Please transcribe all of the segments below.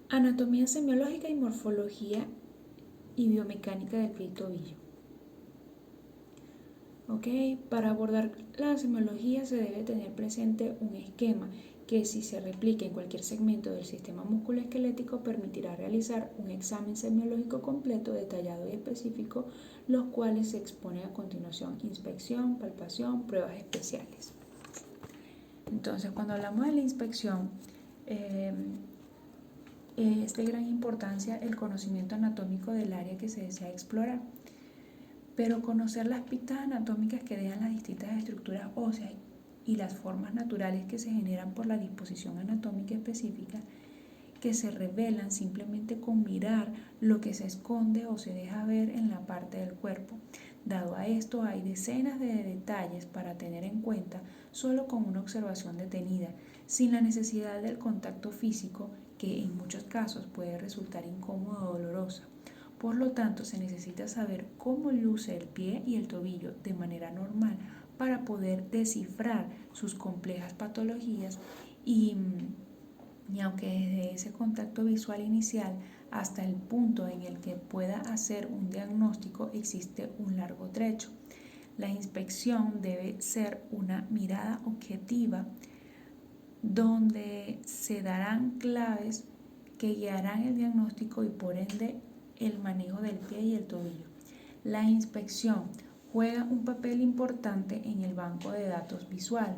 Anatomía semiológica y morfología y biomecánica del pie y tobillo. Para abordar la semiología se debe tener presente un esquema que, si se replica en cualquier segmento del sistema musculoesquelético, permitirá realizar un examen semiológico completo, detallado y específico, los cuales se expone a continuación: inspección, palpación, pruebas especiales. Entonces, cuando hablamos de la inspección, es de gran importancia el conocimiento anatómico del área que se desea explorar, pero conocer las pistas anatómicas que dejan las distintas estructuras óseas y las formas naturales que se generan por la disposición anatómica específica, que se revelan simplemente con mirar lo que se esconde o se deja ver en la parte del cuerpo. Dado a esto, hay decenas de detalles para tener en cuenta solo con una observación detenida, sin la necesidad del contacto físico, que en muchos casos puede resultar incómodo o dolorosa. Por lo tanto, se necesita saber cómo luce el pie y el tobillo de manera normal para poder descifrar sus complejas patologías y aunque desde ese contacto visual inicial hasta el punto en el que pueda hacer un diagnóstico existe un largo trecho. La inspección debe ser una mirada objetiva donde se darán claves que guiarán el diagnóstico y por ende el manejo del pie y el tobillo. La inspección juega un papel importante en el banco de datos visual,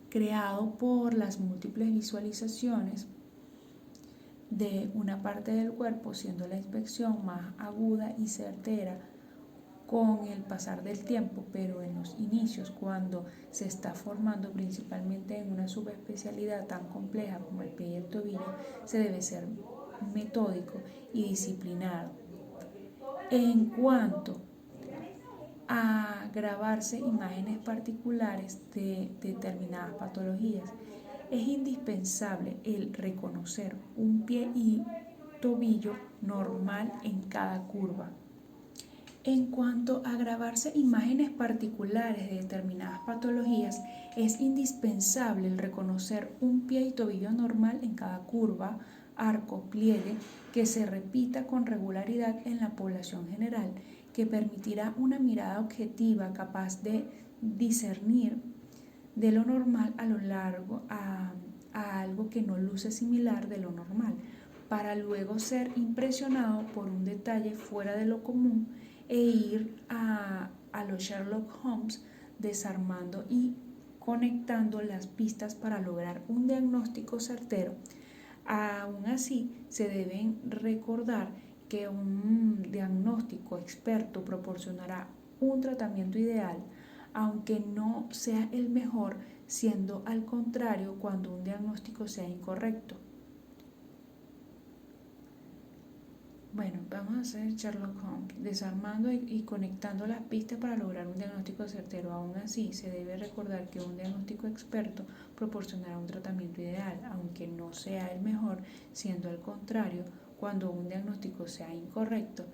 creado por las múltiples visualizaciones de una parte del cuerpo, siendo la inspección más aguda y certera con el pasar del tiempo, pero en los inicios, cuando se está formando principalmente en una subespecialidad tan compleja como el pie y el tobillo, se debe ser metódico y disciplinado. En cuanto a grabarse imágenes particulares de determinadas patologías, es indispensable el reconocer un pie y tobillo normal en cada curva. En cuanto a grabarse imágenes particulares de determinadas patologías, es indispensable el reconocer un pie y tobillo normal en cada curva, arco, pliegue, que se repita con regularidad en la población general, que permitirá una mirada objetiva capaz de discernir de lo normal a lo largo a algo que no luce similar de lo normal, para luego ser impresionado por un detalle fuera de lo común e ir a los Sherlock Holmes, desarmando y conectando las pistas para lograr un diagnóstico certero. Aún así, se deben recordar que un diagnóstico experto proporcionará un tratamiento ideal, aunque no sea el mejor, siendo al contrario cuando un diagnóstico sea incorrecto. Bueno, vamos a hacer Sherlock Holmes, desarmando y conectando las pistas para lograr un diagnóstico certero. Aún así, se debe recordar que un diagnóstico experto proporcionará un tratamiento ideal, aunque no sea el mejor, siendo al contrario, cuando un diagnóstico sea incorrecto,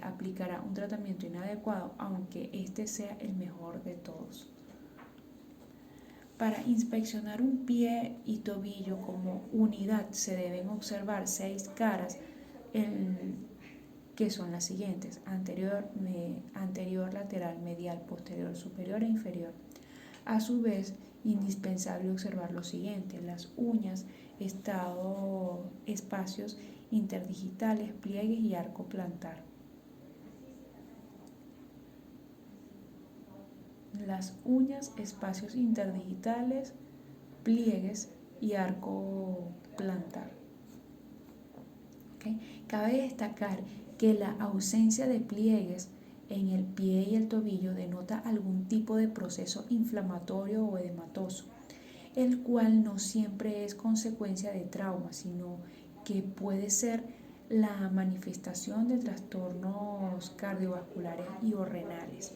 aplicará un tratamiento inadecuado, aunque este sea el mejor de todos. Para inspeccionar un pie y tobillo como unidad se deben observar 6 caras, que son las siguientes: anterior, lateral, medial, posterior, superior e inferior. A su vez, indispensable observar lo siguiente: las uñas, espacios interdigitales, pliegues y arco plantar. Las uñas, espacios interdigitales, pliegues y arco plantar. Cabe destacar que la ausencia de pliegues en el pie y el tobillo denota algún tipo de proceso inflamatorio o edematoso, el cual no siempre es consecuencia de trauma, sino que puede ser la manifestación de trastornos cardiovasculares y o renales.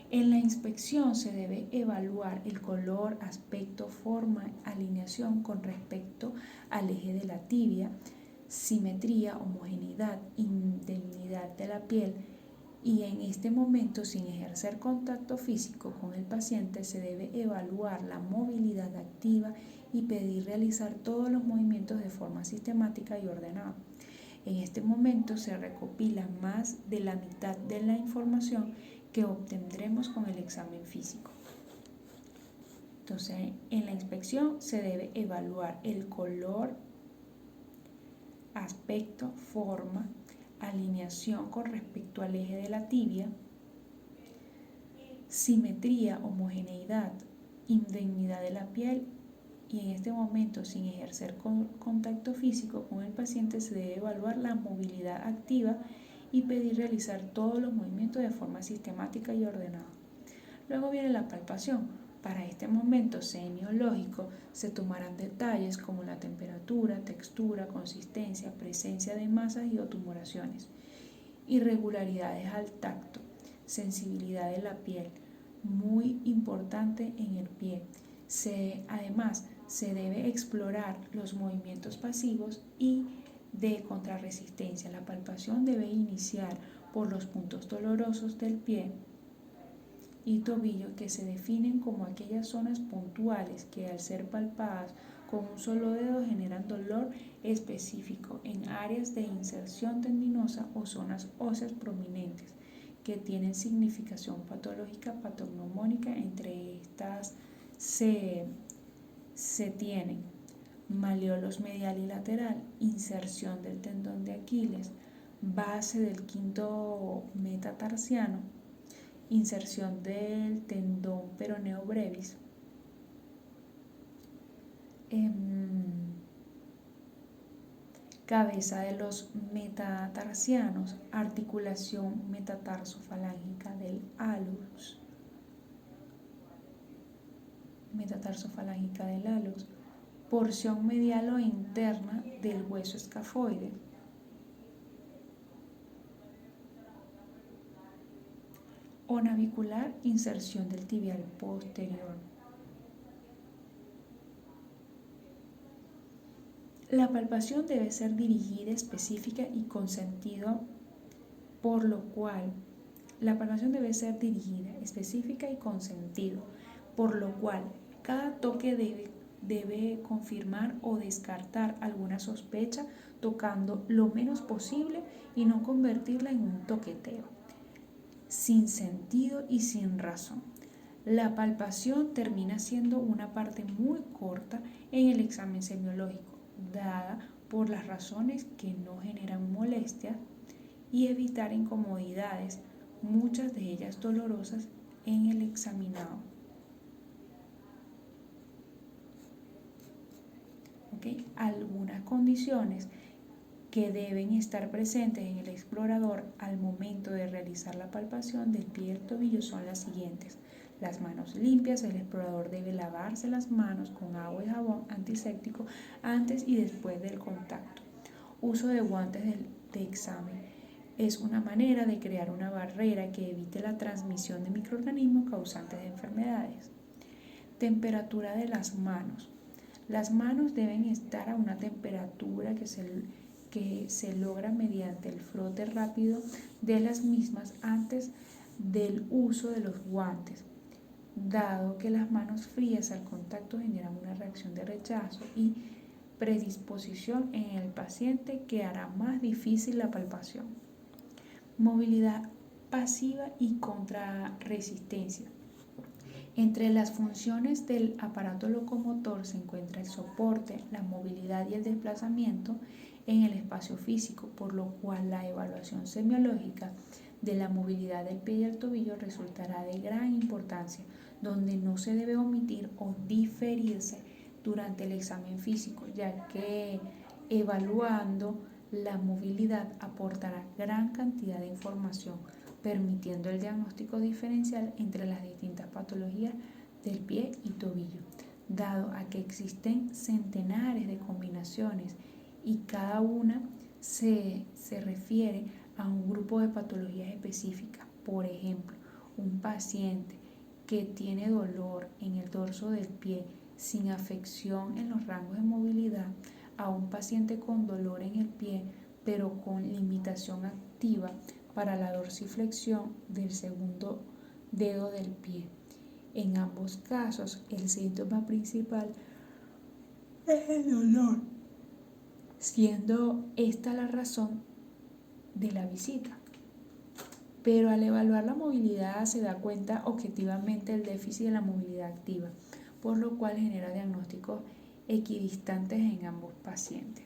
En la inspección se debe evaluar el color, aspecto, forma, alineación con respecto al eje de la tibia, simetría, homogeneidad, indemnidad de la piel, y en este momento, sin ejercer contacto físico con el paciente, se debe evaluar la movilidad activa y pedir realizar todos los movimientos de forma sistemática y ordenada. En este momento se recopila más de la mitad de la información que obtendremos con el examen físico. Entonces, en la inspección se debe evaluar el color, aspecto, forma, alineación con respecto al eje de la tibia, simetría, homogeneidad, indemnidad de la piel, y en este momento, sin ejercer contacto físico con el paciente, se debe evaluar la movilidad activa y pedir realizar todos los movimientos de forma sistemática y ordenada. Luego viene la palpación. Para este momento semiológico se tomarán detalles como la temperatura, textura, consistencia, presencia de masas y o tumoraciones, irregularidades al tacto, sensibilidad de la piel, muy importante en el pie. Además, se debe explorar los movimientos pasivos y de contrarresistencia. La palpación debe iniciar por los puntos dolorosos del pie y tobillo, que se definen como aquellas zonas puntuales que al ser palpadas con un solo dedo generan dolor específico en áreas de inserción tendinosa o zonas óseas prominentes que tienen significación patológica patognomónica. Entre estas se tienen maleolos medial y lateral, inserción del tendón de Aquiles, base del quinto metatarsiano, inserción del tendón peroneo brevis, cabeza de los metatarsianos, articulación metatarsofalángica del hallux, porción medial o interna del hueso escafoide, o navicular, inserción del tibial posterior. La palpación debe ser dirigida, específica y con sentido, por lo cual cada toque debe confirmar o descartar alguna sospecha, tocando lo menos posible y no convertirla en un toqueteo sin sentido y sin razón. La palpación termina siendo una parte muy corta en el examen semiológico, dada por las razones que no generan molestias y evitar incomodidades, muchas de ellas dolorosas en el examinado. Algunas condiciones que deben estar presentes en el explorador al momento de realizar la palpación del pie y el tobillo son las siguientes: las manos limpias. El explorador debe lavarse las manos con agua y jabón antiséptico antes y después del contacto. Uso de guantes de examen es una manera de crear una barrera que evite la transmisión de microorganismos causantes de enfermedades. Temperatura de las manos. Las manos deben estar a una temperatura que se logra mediante el frote rápido de las mismas antes del uso de los guantes, dado que las manos frías al contacto generan una reacción de rechazo y predisposición en el paciente que hará más difícil la palpación. Movilidad pasiva y contrarresistencia. Entre las funciones del aparato locomotor se encuentra el soporte, la movilidad y el desplazamiento en el espacio físico, por lo cual la evaluación semiológica de la movilidad del pie y el tobillo resultará de gran importancia, donde no se debe omitir o diferirse durante el examen físico, ya que evaluando la movilidad aportará gran cantidad de información, permitiendo el diagnóstico diferencial entre las distintas patologías del pie y tobillo, dado a que existen centenares de combinaciones y cada una se refiere a un grupo de patologías específicas. Por ejemplo, un paciente que tiene dolor en el dorso del pie sin afección en los rangos de movilidad, a un paciente con dolor en el pie pero con limitación activa para la dorsiflexión del segundo dedo del pie. En ambos casos, el síntoma principal es el dolor, siendo esta la razón de la visita. Pero al evaluar la movilidad se da cuenta objetivamente el déficit de la movilidad activa, por lo cual genera diagnósticos equidistantes en ambos pacientes.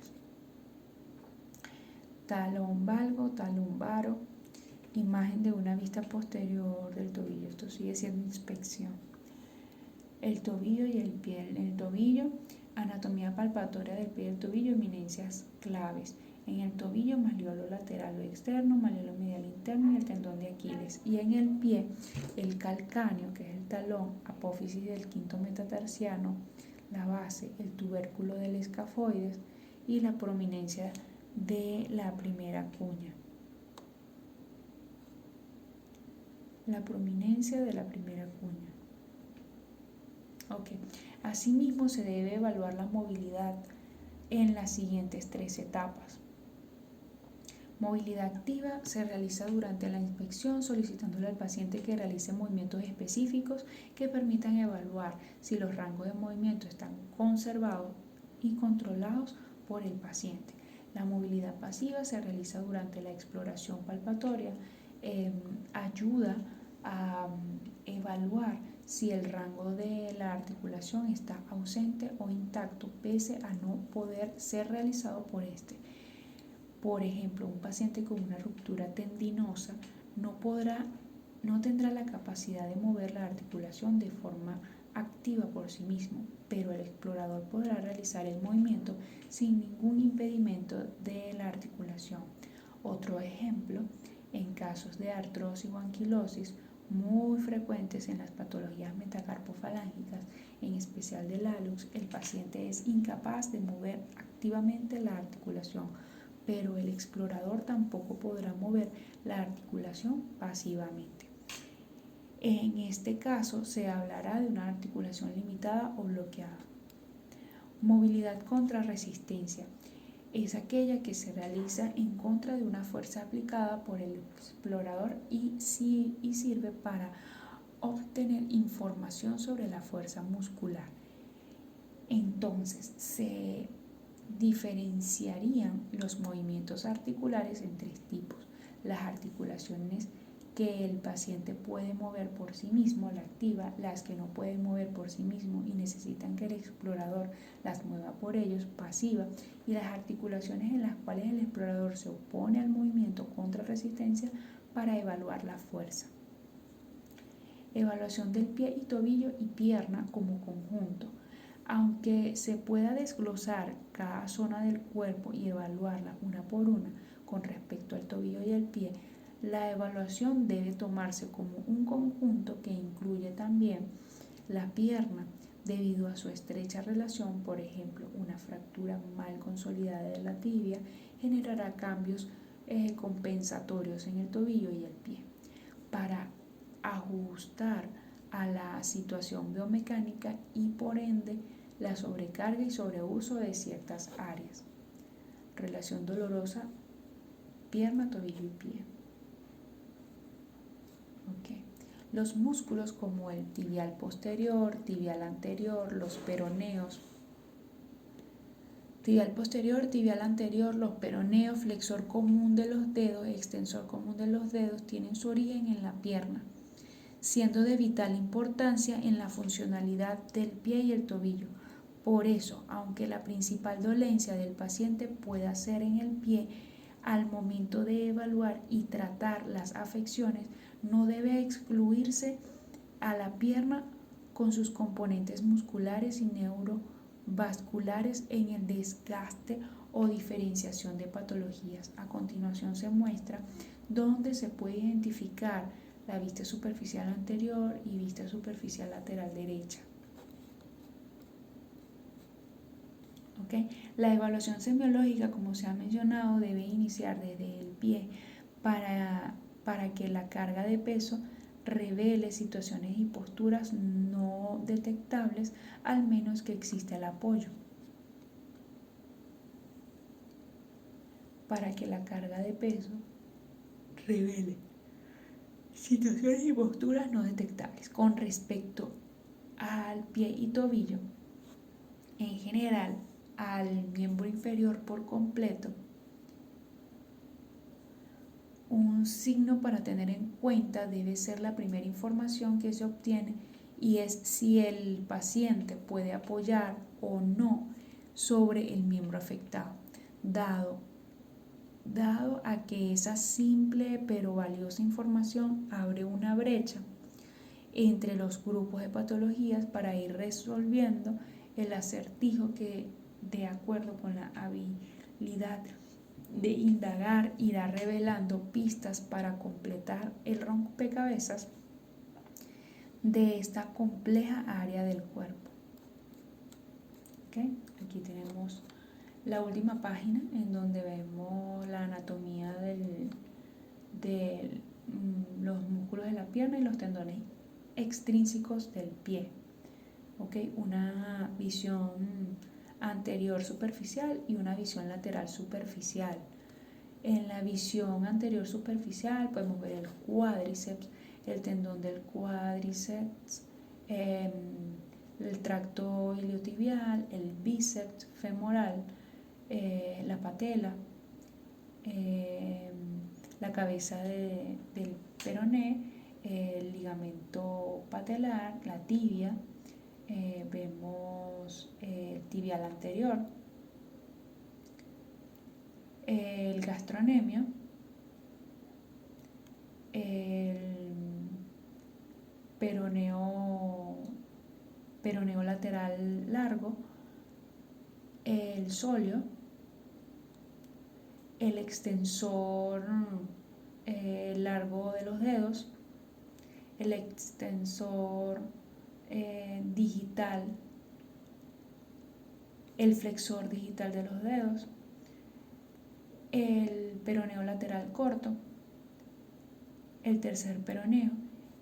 Talón valgo, talón varo, imagen de una vista posterior del tobillo. Esto sigue siendo inspección. El tobillo y el pie. En el tobillo, anatomía palpatoria del pie y del tobillo, eminencias claves. En el tobillo, maleolo lateral o externo, maleolo medial interno y el tendón de Aquiles. Y en el pie, el calcáneo, que es el talón, apófisis del quinto metatarsiano, la base, el tubérculo del escafoides y la prominencia de la primera cuña. La prominencia de la primera cuña. Ok. Asimismo, se debe evaluar la movilidad en las siguientes 3 etapas. Movilidad activa se realiza durante la inspección solicitándole al paciente que realice movimientos específicos que permitan evaluar si los rangos de movimiento están conservados y controlados por el paciente. La movilidad pasiva se realiza durante la exploración palpatoria, ayuda a evaluar si el rango de la articulación está ausente o intacto pese a no poder ser realizado por este. Por ejemplo, un paciente con una ruptura tendinosa no tendrá la capacidad de mover la articulación de forma activa por sí mismo, pero el explorador podrá realizar el movimiento sin ningún impedimento de la articulación. Otro ejemplo, en casos de artrosis o anquilosis muy frecuentes en las patologías metacarpofalángicas, en especial del hallux, el paciente es incapaz de mover activamente la articulación, pero el explorador tampoco podrá mover la articulación pasivamente. En este caso se hablará de una articulación limitada o bloqueada. Movilidad contra resistencia es aquella que se realiza en contra de una fuerza aplicada por el explorador y sirve para obtener información sobre la fuerza muscular. Entonces, se diferenciarían los movimientos articulares en 3 tipos: las articulaciones que el paciente puede mover por sí mismo, la activa; las que no puede mover por sí mismo y necesitan que el explorador las mueva por ellos, pasiva; y las articulaciones en las cuales el explorador se opone al movimiento contra resistencia para evaluar la fuerza. Evaluación del pie y tobillo y pierna como conjunto. Aunque se pueda desglosar cada zona del cuerpo y evaluarla una por una con respecto al tobillo y el pie, la evaluación debe tomarse como un conjunto que incluye también la pierna, debido a su estrecha relación. Por ejemplo, una fractura mal consolidada de la tibia generará cambios compensatorios en el tobillo y el pie. Para ajustar a la situación biomecánica y por ende la sobrecarga y sobreuso de ciertas áreas. Relación dolorosa, pierna, tobillo y pie. Okay. Los músculos como el tibial posterior, tibial anterior, los peroneos, tibial posterior, tibial anterior, los peroneos, flexor común de los dedos, extensor común de los dedos, tienen su origen en la pierna, siendo de vital importancia en la funcionalidad del pie y el tobillo. Por eso, aunque la principal dolencia del paciente pueda ser en el pie, al momento de evaluar y tratar las afecciones, no debe excluirse a la pierna con sus componentes musculares y neurovasculares en el desgaste o diferenciación de patologías. A continuación se muestra dónde se puede identificar la vista superficial anterior y vista superficial lateral derecha. ¿Okay? La evaluación semiológica, como se ha mencionado, debe iniciar desde el pie para que la carga de peso revele situaciones y posturas no detectables, al menos que exista el apoyo. Para que la carga de peso revele situaciones y posturas no detectables. Con respecto al pie y tobillo, en general, al miembro inferior por completo, un signo para tener en cuenta debe ser la primera información que se obtiene, y es si el paciente puede apoyar o no sobre el miembro afectado, dado a que esa simple pero valiosa información abre una brecha entre los grupos de patologías para ir resolviendo el acertijo que, de acuerdo con la habilidad de indagar, irá revelando pistas para completar el rompecabezas de esta compleja área del cuerpo. ¿Okay? Aquí tenemos la última página en donde vemos la anatomía de los músculos de la pierna y los tendones extrínsecos del pie. ¿Okay? Una visión anterior superficial y una visión lateral superficial. En la visión anterior superficial podemos ver el cuádriceps, el tendón del cuádriceps, el tracto iliotibial, el bíceps femoral, la patela, la cabeza del peroné, el ligamento patelar, la tibia, vemos el tibial anterior, el gastrocnemio, el peroneo lateral largo, el sóleo, el extensor largo de los dedos, el extensor digital, el flexor digital de los dedos, el peroneo lateral corto, el tercer peroneo,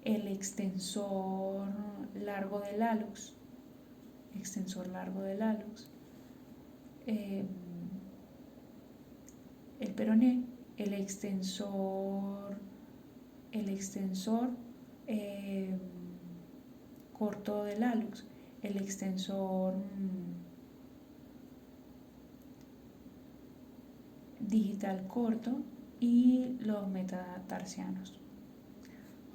el extensor largo del hallux, el peroné, el extensor corto del hallux, el extensor digital corto y los metatarsianos.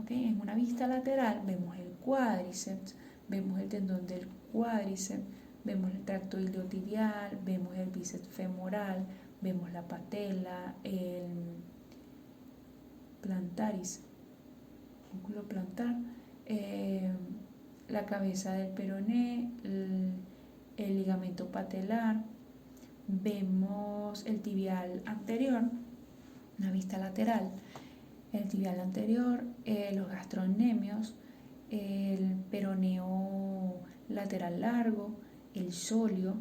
¿Okay? En una vista lateral vemos el cuádriceps, vemos el tendón del cuádriceps, vemos el tracto iliotibial, vemos el bíceps femoral, vemos la patela, el plantaris, músculo plantar, la cabeza del peroné, el ligamento patelar, vemos el tibial anterior, una vista lateral, el tibial anterior, los gastrocnemios, el peroneo lateral largo, el sóleo,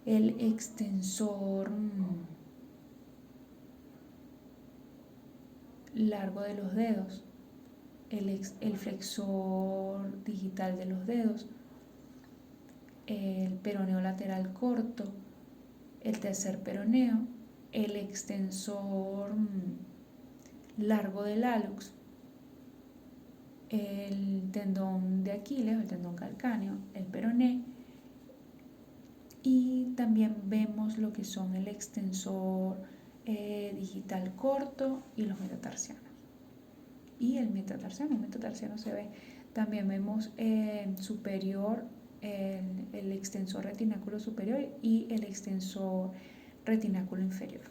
el extensor largo de los dedos, el flexor digital de los dedos, el peroneo lateral corto, el tercer peroneo, el extensor largo del hallux, el tendón de Aquiles, el tendón calcáneo, el peroné, y también vemos lo que son el extensor digital corto y los metatarsianos. Y el metatarsiano se ve. También vemos superior, el extensor retináculo superior y el extensor retináculo inferior.